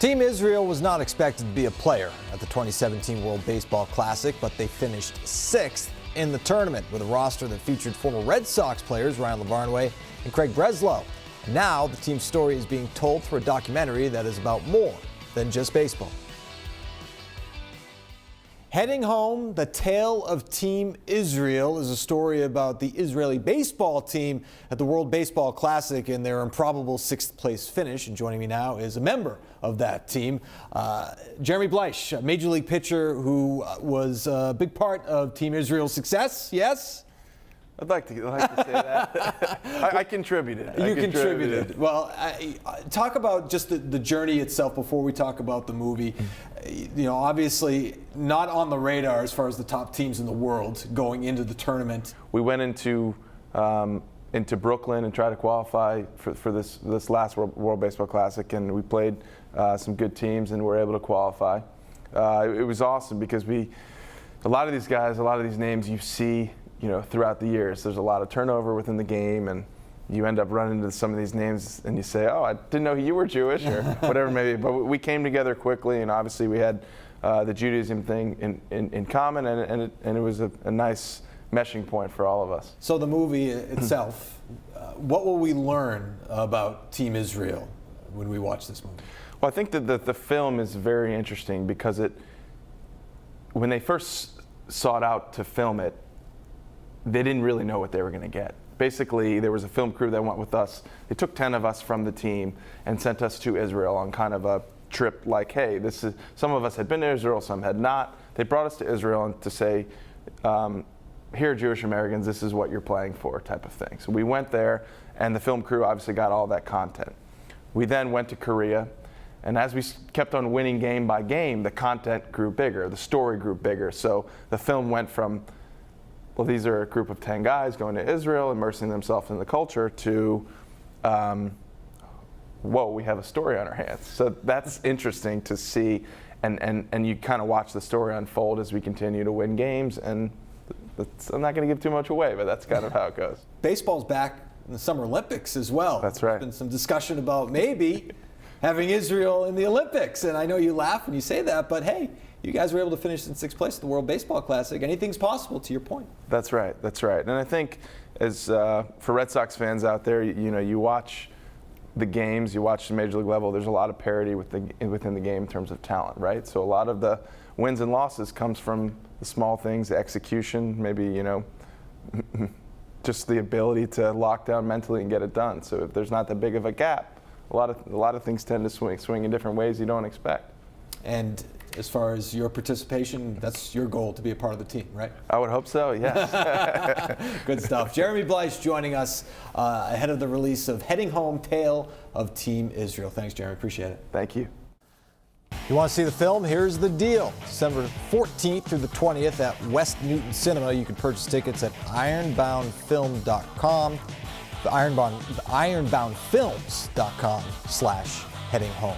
Team Israel was not expected to be a player at the 2017 World Baseball Classic, but they finished 6th in the tournament with a roster that featured former Red Sox players Ryan LaVarnway and Craig Breslow. Now the team's story is being told through a documentary that is about more than just baseball. Heading Home, the tale of Team Israel is a story about the Israeli baseball team at the World Baseball Classic and their improbable 6th place finish. And joining me now is a member of that team, Jeremy Bleich, a Major League pitcher who was a big part of Team Israel's success. Yes? I'd like to say that. I contributed. You contributed. Well, talk about just the journey itself before we talk about the movie. You know, obviously not on the radar as far as the top teams in the world going into the tournament. We went into Brooklyn and tried to qualify for this last World Baseball Classic, and we played some good teams and were able to qualify. It was awesome because a lot of these guys, a lot of these names you see, you know, throughout the years. There's a lot of turnover within the game, and you end up running into some of these names and you say, oh, I didn't know you were Jewish or whatever maybe. But we came together quickly, and obviously we had the Judaism thing in common, and it was a nice meshing point for all of us. So the movie itself, what will we learn about Team Israel when we watch this movie? Well, I think that the film is very interesting because when they first sought out to film it, they didn't really know what they were going to get. Basically, there was a film crew that went with us. They took 10 of us from the team and sent us to Israel on kind of a trip like, hey, some of us had been to Israel, some had not. They brought us to Israel and to say, here, Jewish Americans, this is what you're playing for, type of thing. So we went there, and the film crew obviously got all that content. We then went to Korea, and as we kept on winning game by game, the content grew bigger, the story grew bigger. So the film went from, well, these are a group of 10 guys going to Israel, immersing themselves in the culture, to, whoa, we have a story on our hands. So that's interesting to see, and you kind of watch the story unfold as we continue to win games, and I'm not going to give too much away, but that's kind of how it goes. Baseball's back in the Summer Olympics as well. That's right. There's been some discussion about maybe having Israel in the Olympics, and I know you laugh when you say that, but hey, you guys were able to finish in 6th place at the World Baseball Classic. Anything's possible, to your point. That's right. That's right. And I think, as for Red Sox fans out there, you know, you watch the games, you watch the Major League level. There's a lot of parity within the game in terms of talent, right? So a lot of the wins and losses comes from the small things, the execution, maybe, you know, just the ability to lock down mentally and get it done. So if there's not that big of a gap, a lot of things tend to swing in different ways you don't expect. And as far as your participation, that's your goal, to be a part of the team, right? I would hope so, yes. Good stuff. Jeremy Bleich joining us ahead of the release of Heading Home, Tale of Team Israel. Thanks, Jeremy. Appreciate it. Thank you. You want to see the film? Here's the deal. December 14th through the 20th at West Newton Cinema. You can purchase tickets at ironboundfilm.com, ironboundfilms.com/headinghome.